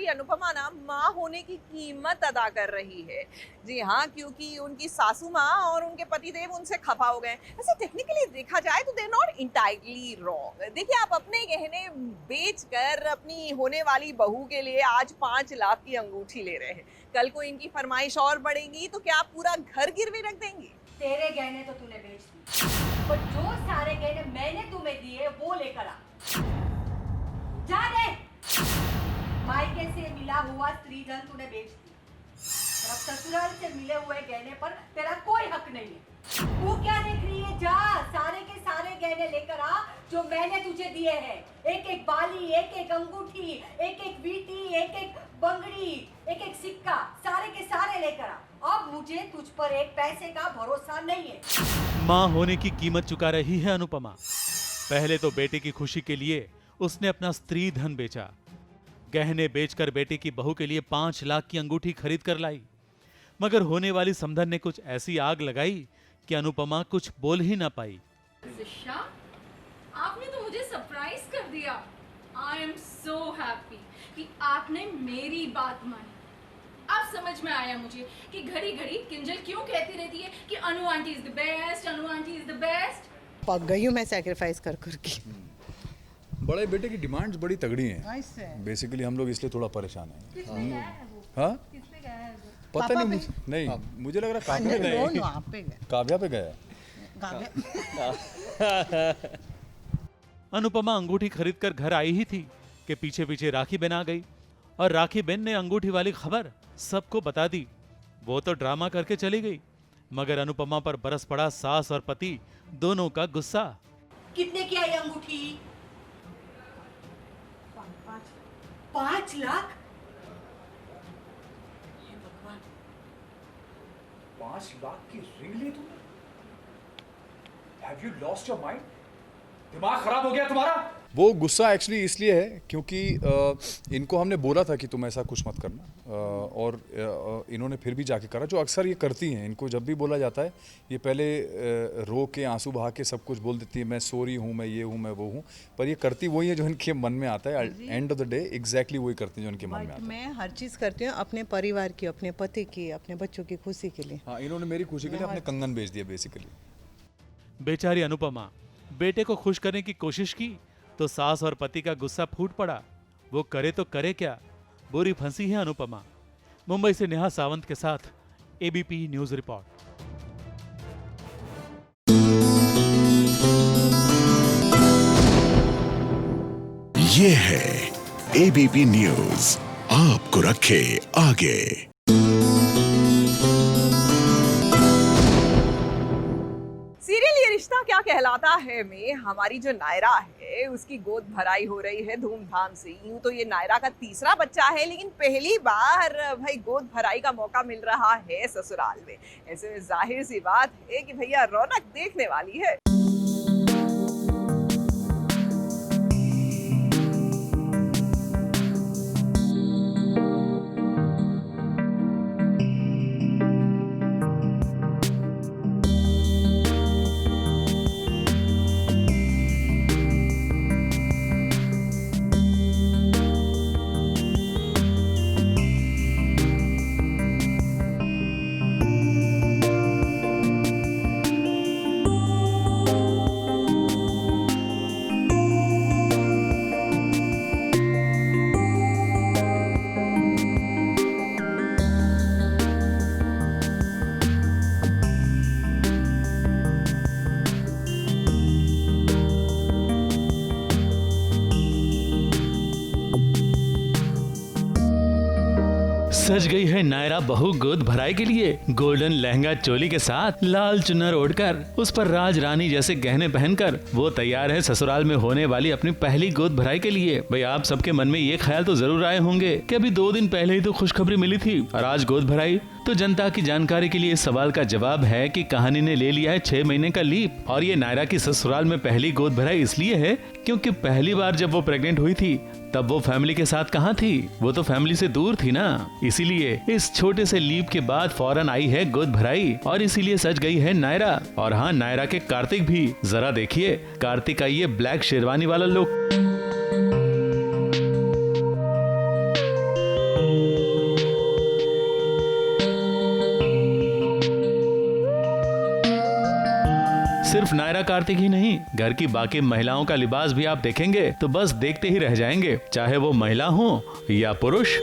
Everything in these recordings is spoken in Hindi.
अनुपमा ना माँ होने की कीमत अदा कर रही है। जी हाँ, क्योंकि उनकी सासू माँ और उनके पतिदेव उनसे खफा हो गए। वैसे टेक्निकली देखा जाए तो they are not entirely wrong. देखिए, आप अपने गहने बेचकर अपनी होने वाली बहू के लिए आज 5 लाख की अंगूठी ले रहे हैं। कल को इनकी फरमाइश और बढ़ेगी तो क्या आप पूरा घर गिरवी रख देंगी? तेरे गहने तो तूने बेच दिए, पर जो सारे गहने मैंने तुम्हें दिए वो लेकर आ। जा दे। मायके से मिला हुआ स्त्री धन तूने बेच दिया, और अब ससुराल से मिले हुए गहने पर तेरा कोई हक नहीं है। तू क्या देख रही है? जा सारे के सारे गहने लेकर आ जो मैंने तुझे दिए हैं। एक एक बाली, एक एक अंगूठी, एक एक वीटी, एक एक बंगड़ी, एक एक सिक्का, सारे के सारे लेकर आ। अब मुझे तुझ पर एक पैसे का भरोसा नहीं है। माँ होने की कीमत चुका रही है अनुपमा। पहले तो बेटे की खुशी के लिए उसने अपना स्त्री धन बेचा, गहने बेचकर बेटे की बहू के लिए 5 लाख की अंगूठी खरीद कर लाई। मगर होने वाली समधन ने कुछ ऐसी आग लगाई कि अनुपमा कुछ बोल ही ना पाई। शिक्षा, आपने तो मुझे सरप्राइज कर दिया। आई एम सो हैप्पी कि आपने मेरी बात मानी। अब समझ में आया मुझे कि घड़ी घड़ी किंजल क्यों कहती रहती है कि Anu aunty is the best, Anu aunty is the best. पक गई हूँ मैं सैक्रिफाइस कर करके। बड़े बेटे की डिमांड्स बड़ी तगड़ी हैं। बेसिकली हम लोग इसलिए थोड़ा परेशान हैं। हाँ, पता नहीं मुझे, नहीं मुझे लग रहा काव्या गए। काव्या पे गया। अनुपमा अंगूठी खरीदकर घर आई ही थी कि पीछे पीछे राखी बहन आ गई और राखी बहन ने अंगूठी वाली खबर सबको बता दी। वो तो ड्रामा करके चली गई, मगर अनुपमा पर बरस पड़ा सास और पति दोनों का गुस्सा। कितने की आई अंगूठी? 5 लाख? 5 लाख की रिंग ली तुमने? Have you lost your mind? दिमाग खराब हो गया तुम्हारा? वो गुस्सा एक्चुअली इसलिए है क्योंकि इनको हमने बोला था कि तुम ऐसा कुछ मत करना, और इन्होंने फिर भी जाके करा, जो अक्सर ये करती हैं। इनको जब भी बोला जाता है ये पहले रो के आंसू बहा के सब कुछ बोल देती है, मैं सॉरी हूँ, मैं ये हूँ, मैं वो हूँ, पर ये करती वही है जो इनके मन में आता है। End of the day exactly वही करती है जो इनके मन में आता है। मैं हर चीज़ करती हूँ अपने परिवार की, अपने पति की, अपने बच्चों की खुशी के लिए। हाँ, इन्होंने मेरी खुशी के लिए अपने कंगन बेच दिया बेसिकली। बेचारी अनुपमा बेटे को खुश करने की कोशिश की तो सास और पति का गुस्सा फूट पड़ा। वो करे तो करे क्या, बुरी फंसी है अनुपमा। मुंबई से नेहा सावंत के साथ एबीपी न्यूज रिपोर्ट। ये है एबीपी न्यूज, आपको रखे आगे। सीरियल ये रिश्ता क्या कहलाता है में हमारी जो नायरा है उसकी गोद भराई हो रही है धूमधाम से। यूं तो ये नायरा का तीसरा बच्चा है, लेकिन पहली बार भाई गोद भराई का मौका मिल रहा है ससुराल में। ऐसे में जाहिर सी बात है कि भैया रौनक देखने वाली है। सज गई है नायरा बहू गोद भराई के लिए। गोल्डन लहंगा चोली के साथ लाल चुनर ओढ़कर उस पर राज रानी जैसे गहने पहनकर वो तैयार है ससुराल में होने वाली अपनी पहली गोद भराई के लिए। भाई आप सबके मन में ये ख्याल तो जरूर आए होंगे कि अभी 2 दिन पहले ही तो खुशखबरी मिली थी और आज गोद भराई। तो जनता की जानकारी के लिए इस सवाल का जवाब है कि कहानी ने ले लिया है 6 महीने का लीप। और ये नायरा की ससुराल में पहली गोद भराई इसलिए है क्योंकि पहली बार जब वो प्रेग्नेंट हुई थी तब वो फैमिली के साथ कहाँ थी, वो तो फैमिली से दूर थी ना। इसीलिए इस छोटे से लीप के बाद फौरन आई है गोद भराई और इसीलिए सज गई है नायरा। और हाँ, नायरा के कार्तिक भी, जरा देखिए कार्तिक का ये ब्लैक शेरवानी वाला लुक। सिर्फ नायरा कार्तिक ही नहीं, घर की बाकी महिलाओं का लिबास भी आप देखेंगे तो बस देखते ही रह जाएंगे, चाहे वो महिला हो या पुरुष।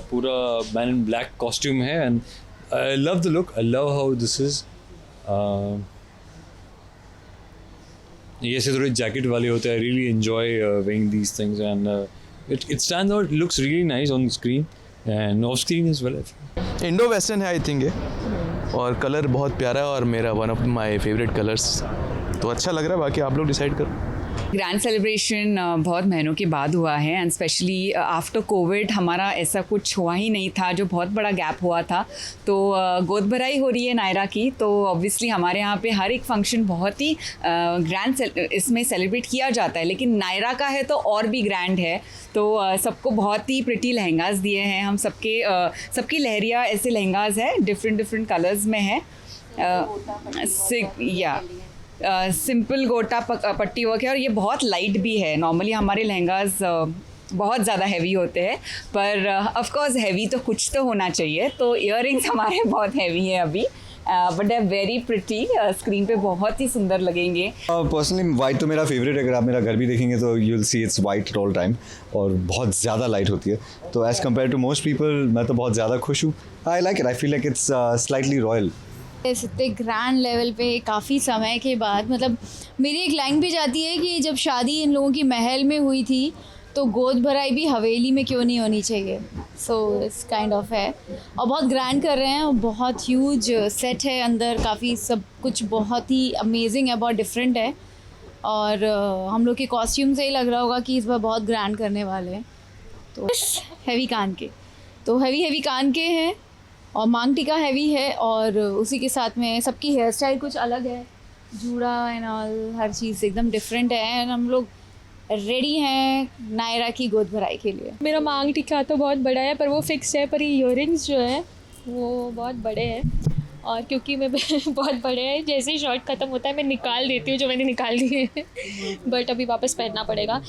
पूरा मैन इन ब्लैक कॉस्ट्यूम है and I love the look, I love how this is. ये से थोड़े जैकेट वाले होते हैं, I really enjoy wearing these things and it stands out, looks really nice on screen and off screen as well. Indo western है आई थिंक ये, और कलर बहुत प्यारा है और मेरा one of my favourite colours, तो अच्छा लग रहा है, बाकी आप लोग डिसाइड करो। ग्रैंड सेलिब्रेशन बहुत महीनों के बाद हुआ है एंड स्पेशली आफ्टर कोविड हमारा ऐसा कुछ हुआ ही नहीं था, जो बहुत बड़ा गैप हुआ था। तो गोद भराई हो रही है नायरा की, तो ऑब्वियसली हमारे यहाँ पे हर एक फंक्शन बहुत ही ग्रैंड इसमें सेलिब्रेट किया जाता है, लेकिन नायरा का है तो और भी ग्रैंड है। तो सबको बहुत ही प्रिटी लहंगास दिए हैं हम, सबकी लहरिया ऐसे लहंगास है, डिफरेंट कलर्स में है। सिंपल गोटा पट्टी वर्क है और ये बहुत लाइट भी है। नॉर्मली हमारे लहंगास बहुत ज़्यादा हैवी होते हैं, पर ऑफ कोर्स हैवी तो कुछ तो होना चाहिए, तो इयररिंग्स हमारे बहुत हैवी है अभी, but they are very pretty, screen पे बहुत ही सुंदर लगेंगे। पर्सनली वाइट तो मेरा फेवरेट है, अगर आप मेरा घर भी देखेंगे तो you will see it's white all time, और बहुत ज़्यादा लाइट होती है, तो as compare to most people मैं तो बहुत ज़्यादा खुश हूँ। I like it, I feel like it's slightly royal. इतने ग्रैंड लेवल पे काफ़ी समय के बाद, मतलब मेरी एक लाइन भी जाती है कि जब शादी इन लोगों की महल में हुई थी तो गोद भराई भी हवेली में क्यों नहीं होनी चाहिए। सो इस काइंड ऑफ है, और बहुत ग्रैंड कर रहे हैं, और बहुत ह्यूज सेट है अंदर, काफ़ी सब कुछ बहुत ही अमेजिंग है, बहुत डिफरेंट है, और हम लोग के कॉस्ट्यूम से ही लग रहा होगा कि इस बार बहुत ग्रैंड करने वाले हैं। तो हैवी कान के, तो हैवी कान के हैं, और मांग टीका हैवी है, और उसी के साथ में सबकी हेयर स्टाइल कुछ अलग है, जूड़ा एंड ऑल, हर चीज़ एकदम डिफरेंट है, एंड हम लोग रेडी हैं नायरा की गोद भराई के लिए। मेरा मांग टीका तो बहुत बड़ा है, पर वो फिक्स है, पर ये ईयरिंग्स जो है वो बहुत बड़े हैं, और क्योंकि मैं बहुत बड़े हैं, जैसे ही शॉर्ट ख़त्म होता है मैं निकाल देती हूँ जो मैंने निकाल दिए हैं, बट अभी वापस पहनना पड़ेगा,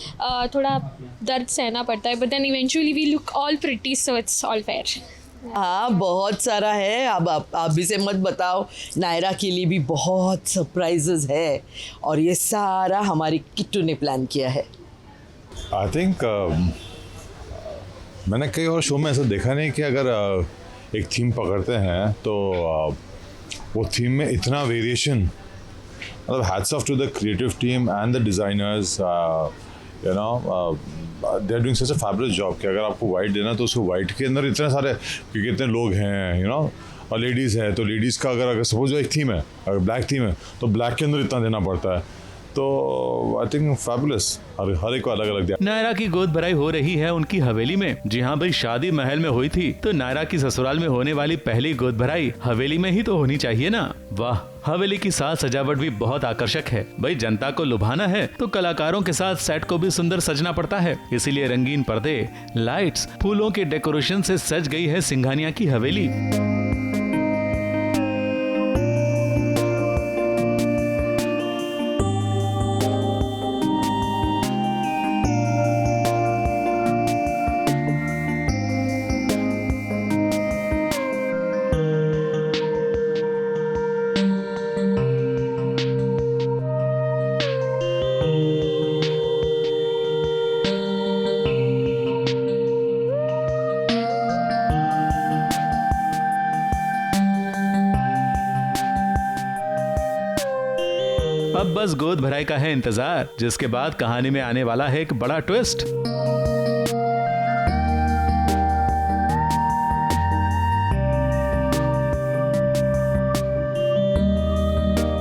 थोड़ा दर्द सहना पड़ता है, but then eventually we look all pretty, so it's all fair. हाँ, बहुत सारा है, अब आप भी से मत बताओ, नायरा के लिए भी बहुत सरप्राइजेस है, और ये सारा हमारी किट्टू ने प्लान किया है। आई थिंक मैंने कई और शो में ऐसा देखा नहीं कि अगर एक थीम पकड़ते हैं तो वो थीम में इतना वेरिएशन, मतलब hats off to the creative team and the designers, you know they are doing such a fabulous job कि अगर आपको वाइट देना तो उसको वाइट के अंदर इतने सारे, क्योंकि इतने लोग हैं, यू नो, और लेडीज़ हैं, तो लेडीज़ का अगर सपोज एक थीम है, अगर ब्लैक थीम है तो ब्लैक के अंदर इतना देना पड़ता है, तो आई थिंक फैबुलस, हर एक को अलग अलग दिया। नायरा की गोद भराई हो रही है उनकी हवेली में। जी हाँ भाई, शादी महल में हुई थी तो नायरा की ससुराल में होने वाली पहली गोद भराई हवेली में ही तो होनी चाहिए ना। वाह, हवेली की साज सजावट भी बहुत आकर्षक है। भाई, जनता को लुभाना है तो कलाकारों के साथ सेट को भी सुंदर सजना पड़ता है, इसीलिए रंगीन पर्दे, लाइट्स, फूलों के डेकोरेशन से सज गई है सिंघानिया की हवेली। अब बस गोद भराई का है इंतजार, जिसके बाद कहानी में आने वाला है एक बड़ा ट्विस्ट।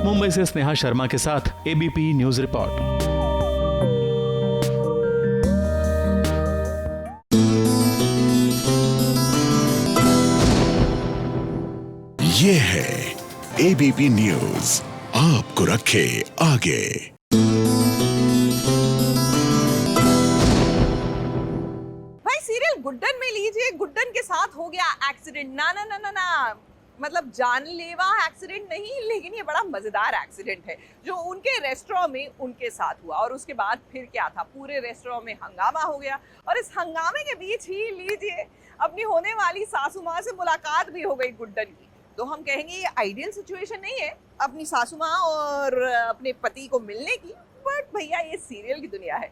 मुंबई से स्नेहा शर्मा के साथ एबीपी न्यूज रिपोर्ट। ये है एबीपी न्यूज, आपको रखे आगे। भाई सीरियल गुड्डन में लीजिए, गुड्डन के साथ हो गया एक्सीडेंट। ना ना ना ना ना, मतलब जानलेवा एक्सीडेंट नहीं, लेकिन ये बड़ा मजेदार एक्सीडेंट है जो उनके रेस्टोरेंट में उनके साथ हुआ। और उसके बाद फिर क्या था, पूरे रेस्टोरेंट में हंगामा हो गया। और इस हंगामे के बीच ही लीजिए अपनी होने वाली सासू माँ से मुलाकात भी हो गई गुड्डन की। तो हम कहेंगे ये आइडियल सिचुएशन नहीं है अपनी सासू माँ और अपने पति को मिलने की, बट भैया ये सीरियल की दुनिया है।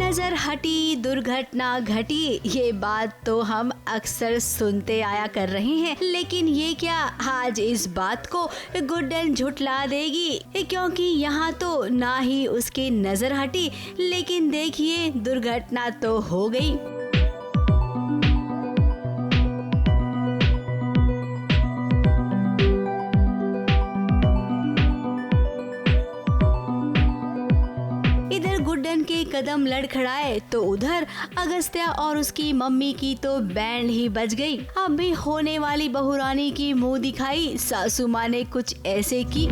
नजर हटी दुर्घटना घटी, ये बात तो हम अक्सर सुनते आया कर रहे हैं, लेकिन ये क्या आज इस बात को गुड्डन झुठला देगी? क्योंकि यहाँ तो ना ही उसकी नजर हटी, लेकिन देखिए दुर्घटना तो हो गई। गुड्डन के कदम लड़खड़ाए तो उधर अगस्त्या और उसकी मम्मी की तो बैंड ही बज गई। अब भी होने वाली बहुरानी की मुंह दिखाई सासू माँ ने कुछ ऐसे की।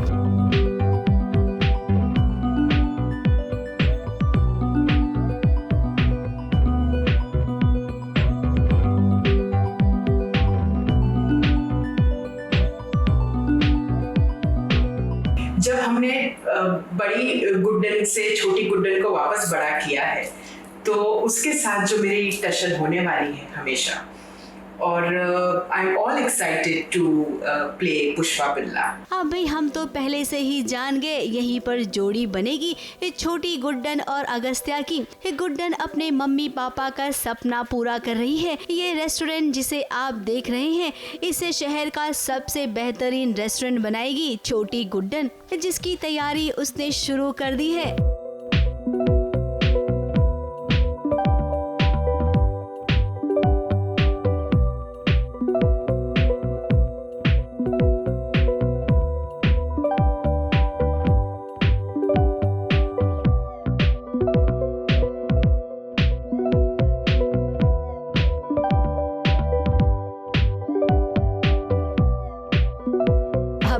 जब हमने बड़ी गुड्डन से छोटी गुड्डन को वापस बड़ा किया है तो उसके साथ जो मेरी टशन होने वाली है हमेशा, और I am all excited to play Pushpa Billa. अब भाई हम तो पहले से ही जान गए यहीं पर जोड़ी बनेगी छोटी गुड्डन और अगस्त्या की। गुड्डन अपने मम्मी पापा का सपना पूरा कर रही है। ये रेस्टोरेंट जिसे आप देख रहे हैं इसे शहर का सबसे बेहतरीन रेस्टोरेंट बनाएगी छोटी गुड्डन, जिसकी तैयारी उसने शुरू कर दी है।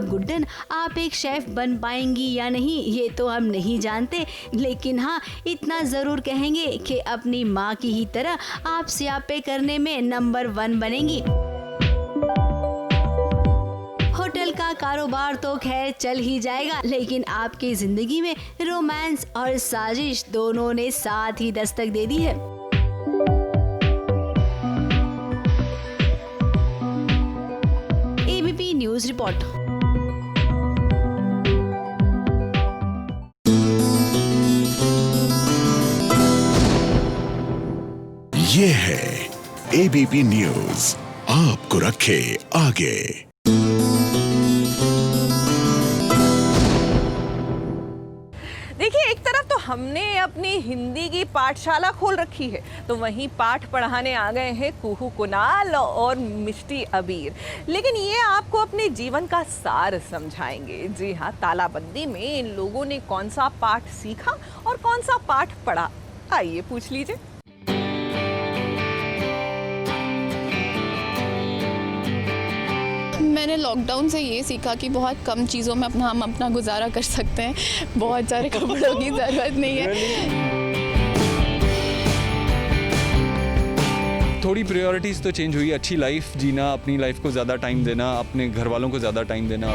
गुड्डन आप एक शेफ बन पाएंगी या नहीं ये तो हम नहीं जानते, लेकिन हाँ इतना जरूर कहेंगे कि अपनी माँ की ही तरह आप स्यापे करने में नंबर 1 बनेंगी। होटल का कारोबार तो खैर चल ही जाएगा, लेकिन आपकी जिंदगी में रोमांस और साजिश दोनों ने साथ ही दस्तक दे दी है। ABP news report. ये है एबीपी न्यूज, आपको रखे आगे। देखिए एक तरफ तो हमने अपनी हिंदी की पाठशाला खोल रखी है, तो वहीं पाठ पढ़ाने आ गए हैं कुहू कुणाल और मिष्टी अबीर, लेकिन ये आपको अपने जीवन का सार समझाएंगे। जी हाँ, तालाबंदी में इन लोगों ने कौन सा पाठ सीखा और कौन सा पाठ पढ़ा, आइए पूछ लीजिए। मैंने लॉकडाउन से ये सीखा कि बहुत कम चीज़ों में हम अपना गुजारा कर सकते हैं, बहुत सारे कपड़ों की ज़रूरत नहीं है। थोड़ी प्रायोरिटीज़ तो चेंज हुई। अच्छी लाइफ जीना, अपनी लाइफ को ज़्यादा टाइम देना, अपने घर वालों को ज़्यादा टाइम देना।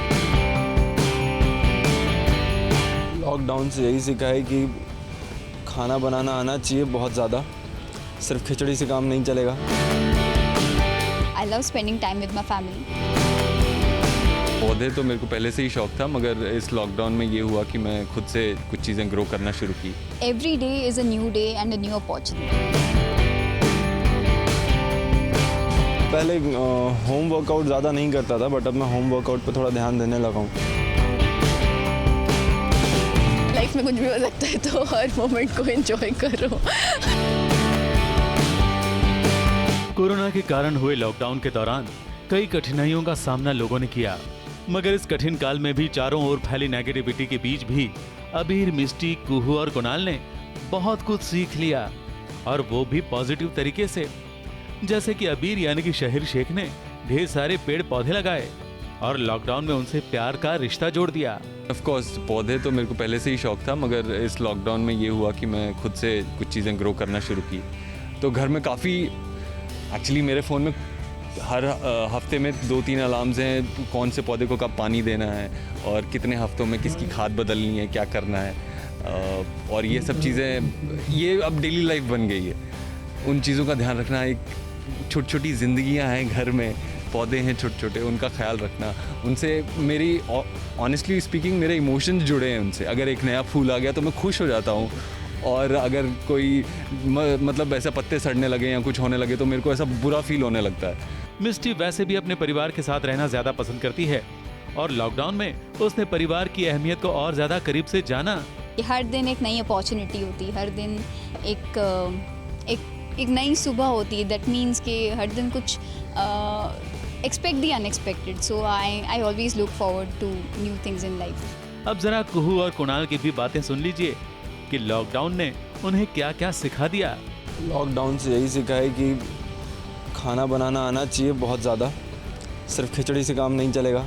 लॉकडाउन से यही सीखा है कि खाना बनाना आना चाहिए बहुत ज़्यादा, सिर्फ खिचड़ी से काम नहीं चलेगा। I love spending time with my family. पौधे तो मेरे को पहले से ही शौक था, मगर इस लॉकडाउन में ये हुआ कि मैं खुद से कुछ चीज़ें ग्रो करना शुरू की। Every day is a new day and a new opportunity. पहले होम वर्कआउट ज़्यादा नहीं करता था, बट अब मैं होम वर्कआउट पे थोड़ा ध्यान देने लगा हूँ। लाइफ में कुछ भी हो सकता है तो हर मोमेंट को एंजॉय करो। कोरोना के कारण हुए लॉकडाउन के दौरान कई कठिनाइयों का सामना लोगों ने किया, मगर इस कठिन काल में भी चारों ओर फैली नेगेटिविटी के बीच भी अबीर, मिस्टी, कुहू और कुणाल ने बहुत कुछ सीख लिया, और वो भी पॉजिटिव तरीके से। जैसे कि अबीर यानी कि शहीर शेख ने ढेर सारे पेड़ पौधे लगाए और लॉकडाउन में उनसे प्यार का रिश्ता जोड़ दिया। ऑफ कोर्स पौधे तो मेरे को पहले से ही शौक था, मगर इस लॉकडाउन में ये हुआ कि मैं खुद से कुछ चीज़ें ग्रो करना शुरू की। तो घर में काफ़ी, एक्चुअली मेरे फ़ोन में हर हफ्ते में 2-3 अलार्म्स हैं, कौन से पौधे को कब पानी देना है और कितने हफ्तों में किसकी खाद बदलनी है, क्या करना है, और ये सब चीज़ें ये अब डेली लाइफ बन गई है। उन चीज़ों का ध्यान रखना, एक छोटी छोटी ज़िंदगियाँ हैं घर में, पौधे हैं छोटे छोटे, उनका ख्याल रखना, उनसे मेरी ऑनेस्टली स्पीकिंग मेरे इमोशंस जुड़े हैं उनसे। अगर एक नया फूल आ गया तो मैं खुश हो जाता हूँ, और अगर कोई मतलब ऐसा पत्ते सड़ने लगे या कुछ होने लगे तो मेरे को ऐसा बुरा फील होने लगता है। मिस्टी वैसे भी अपने परिवार के साथ रहना ज्यादा पसंद करती है, और लॉकडाउन में उसने परिवार की अहमियत को और ज्यादा करीब से जाना। हर दिन एक नई अपॉर्चुनिटी होती है, हर दिन एक नई सुबह होती है। दैट मीन्स कि हर दिन कुछ expect the unexpected, so I always look forward to new things in life. अब जरा कुहू और कुणाल की भी बातें सुन लीजिए कि लॉकडाउन ने उन्हें क्या क्या सिखा दिया। लॉकडाउन से यही सीखा है कि खाना बनाना आना चाहिए बहुत ज़्यादा, सिर्फ खिचड़ी से काम नहीं चलेगा।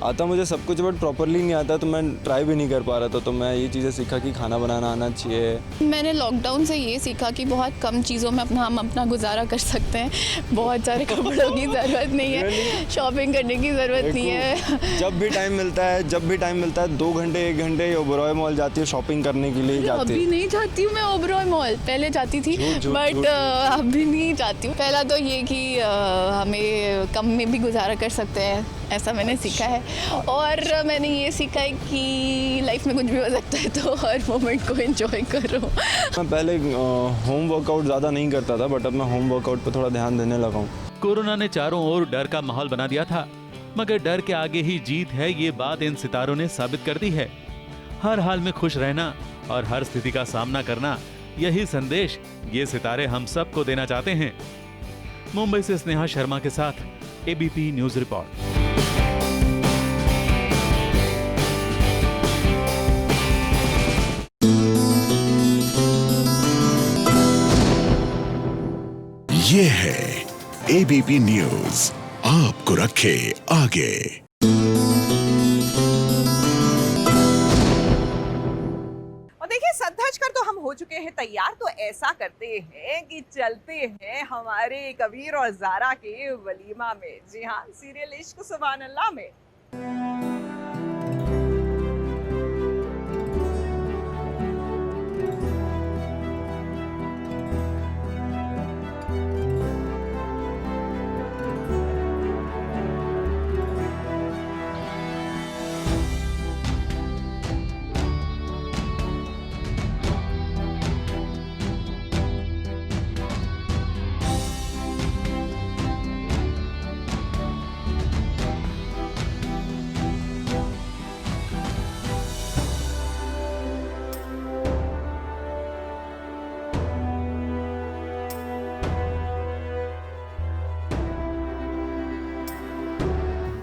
आता मुझे सब कुछ, बट प्रॉपरली नहीं आता, तो मैं ट्राई भी नहीं कर पा रहा था। तो मैं ये चीज़ें सीखा कि खाना बनाना आना चाहिए। मैंने लॉकडाउन से ये सीखा कि बहुत कम चीज़ों में हम अपना गुजारा कर सकते हैं। बहुत सारे कपड़ों की ज़रूरत नहीं है, शॉपिंग करने की ज़रूरत नहीं है। जब भी टाइम मिलता है 2 घंटे 1 घंटे ओबरॉय मॉल जाती हूँ शॉपिंग करने के लिए जाती अभी नहीं जाती हूँ मैं ओबरॉय मॉल, पहले जाती थी, बट अभी नहीं जाती हूँ। पहला तो ये कि हमें कम में भी गुजारा कर सकते हैं, ऐसा मैंने सीखा है। और मैंने ये सीखा है कि लाइफ में कुछ भी हो सकता है तो हर मोमेंट को एंजॉय करो। मैं पहले होम वर्कआउट ज़्यादा नहीं करता था, बट अब मैं होम वर्कआउट पे थोड़ा ध्यान देने लगा हूँ। कोरोना ने चारों ओर डर का माहौल बना दिया था, मगर डर के आगे ही जीत है, ये बात इन सितारों ने साबित कर दी है। हर हाल में खुश रहना और हर स्थिति का सामना करना, यही संदेश ये सितारे हम सबको देना चाहते हैं। मुंबई से स्नेहा शर्मा के साथ एबीपी न्यूज रिपोर्ट। ये है एबीपी न्यूज, आपको रखे आगे। और देखिए, सज कर तो हम हो चुके हैं तैयार, तो ऐसा करते हैं कि चलते हैं हमारे कबीर और ज़ारा के वलीमा में। जी हाँ, सीरियल इश्क सुभान अल्लाह में।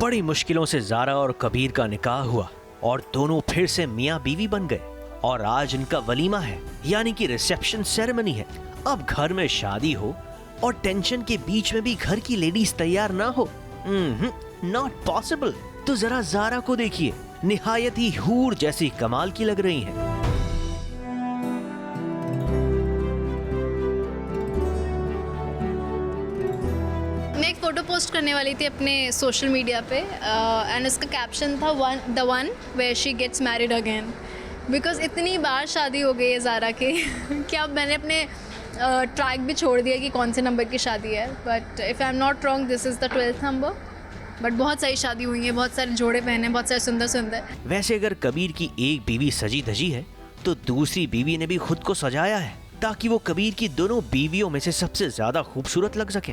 बड़ी मुश्किलों से ज़ारा और कबीर का निकाह हुआ और दोनों फिर से मियाँ बीवी बन गए, और आज इनका वलीमा है, यानी कि रिसेप्शन सेरेमनी है। अब घर में शादी हो और टेंशन के बीच में भी घर की लेडीज तैयार ना हो, नॉट पॉसिबल। तो जरा ज़ारा को देखिए, निहायत ही हूर जैसी कमाल की लग रही हैं। मैं एक फ़ोटो पोस्ट करने वाली थी अपने सोशल मीडिया पे, एंड उसका कैप्शन था the one where she gets married again, because इतनी बार शादी हो गई है ज़ारा की कि अब मैंने अपने ट्रैक भी छोड़ दिया कि कौन से नंबर की शादी है। But if I am not wrong, this is the 12th number. But बहुत सारी शादी हुई है, बहुत सारे जोड़े पहने, बहुत सारे सुंदर सुंदर। वैसे अगर कबीर की एक बीवी सजी धजी है तो दूसरी बीवी ने भी खुद को सजाया है ताकि वो कबीर की दोनों बीवियों में से सबसे ज्यादा खूबसूरत लग सके।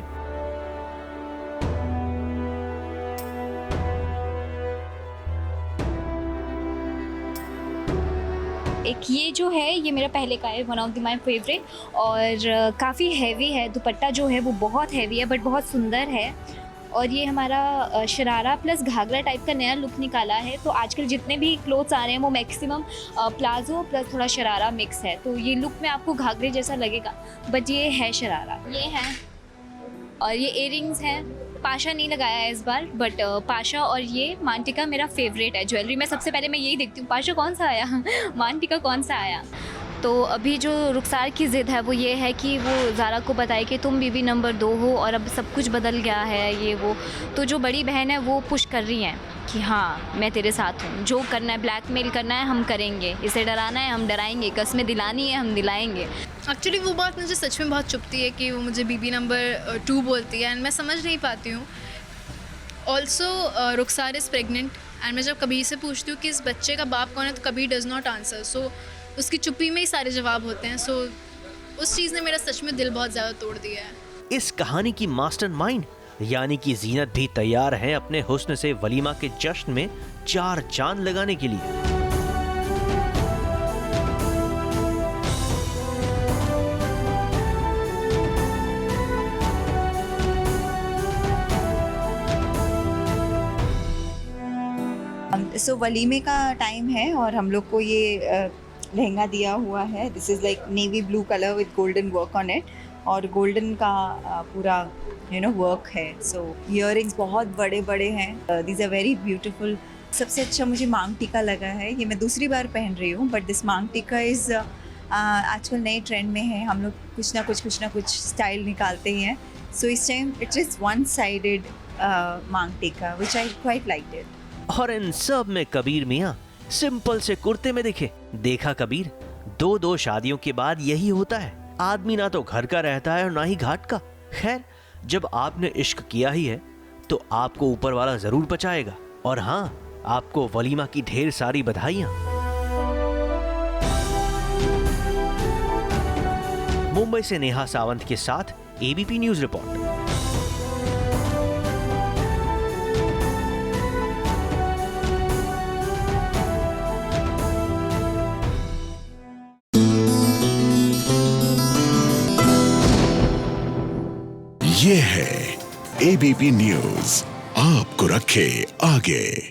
एक ये जो है ये मेरा पहले का है, one of the my favourite, और काफ़ी हैवी है। दुपट्टा जो है वो बहुत हैवी है बट बहुत सुंदर है। और ये हमारा शरारा प्लस घाघरा टाइप का नया लुक निकाला है। तो आजकल जितने भी क्लोथ्स आ रहे हैं वो मैक्सिमम प्लाजो प्लस थोड़ा शरारा मिक्स है, तो ये लुक में आपको घाघरे जैसा लगेगा बट ये है शरारा। ये है और ये इयररिंग्स हैं। पाशा नहीं लगाया है इस बार, बट पाशा और ये मांटिका मेरा फेवरेट है ज्वेलरी में। सबसे पहले मैं यही देखती हूँ पाशा कौन सा आया मांटिका कौन सा आया। तो अभी जो रुखसार की ज़िद है वो ये है कि वो ज़ारा को बताए कि तुम बीवी नंबर 2 हो और अब सब कुछ बदल गया है ये वो। तो जो बड़ी बहन है वो पुश कर रही हैं कि हाँ मैं तेरे साथ हूँ, जो करना है ब्लैकमेल करना है हम करेंगे, इसे डराना है हम डराएंगे, कस्में दिलानी है हम दिलाएंगे। एक्चुअली वो बात मुझे सच में बहुत चुभती है कि वो मुझे बीबी नंबर 2 बोलती है एंड मैं समझ नहीं पाती हूँ। Also Rukhsar is pregnant and मैं जब कबीर से पूछती हूँ कि इस बच्चे का बाप कौन है तो कबीर डज़ नॉट आंसर। सो उसकी चुप्पी में ही सारे जवाब होते हैं। सो उस चीज़ ने मेरा सच में दिल बहुत ज़्यादा तोड़ दिया है। इस कहानी की मास्टरमाइंड यानी कि जीनत भी तैयार है अपने हुस्न से वलीमा के जश्न में 4 चांद लगाने के लिए। सो वलीमे का टाइम है और हम लोग को ये लहंगा दिया हुआ है। This is like navy blue colour with golden work on it और गोल्डन का पूरा वर्क है। सो इयररिंग्स बहुत बड़े बड़े हैं, दीज आर वेरी ब्यूटीफुल। सबसे अच्छा मुझे मांग टीका लगा है, ये मैं दूसरी बार पहन रही हूँ बट दिस मांग टीका इज़ आजकल नए ट्रेंड में है। हम लोग कुछ ना कुछ स्टाइल निकालते ही हैं। सो इस time it is one sided मांग टीका विच आई क्वाइट लाइक इट। और इन सब में कबीर मियाँ सिंपल से कुर्ते में दिखे। देखा कबीर, 2 शादियों के बाद यही होता है, आदमी ना तो घर का रहता है और ना ही घाट का। खैर, जब आपने इश्क किया ही है तो आपको ऊपर वाला जरूर बचाएगा। और हाँ, आपको वलीमा की ढेर सारी बधाइयां। मुंबई से नेहा सावंत के साथ एबीपी न्यूज रिपोर्ट। ये है एबीपी न्यूज, आपको रखे आगे।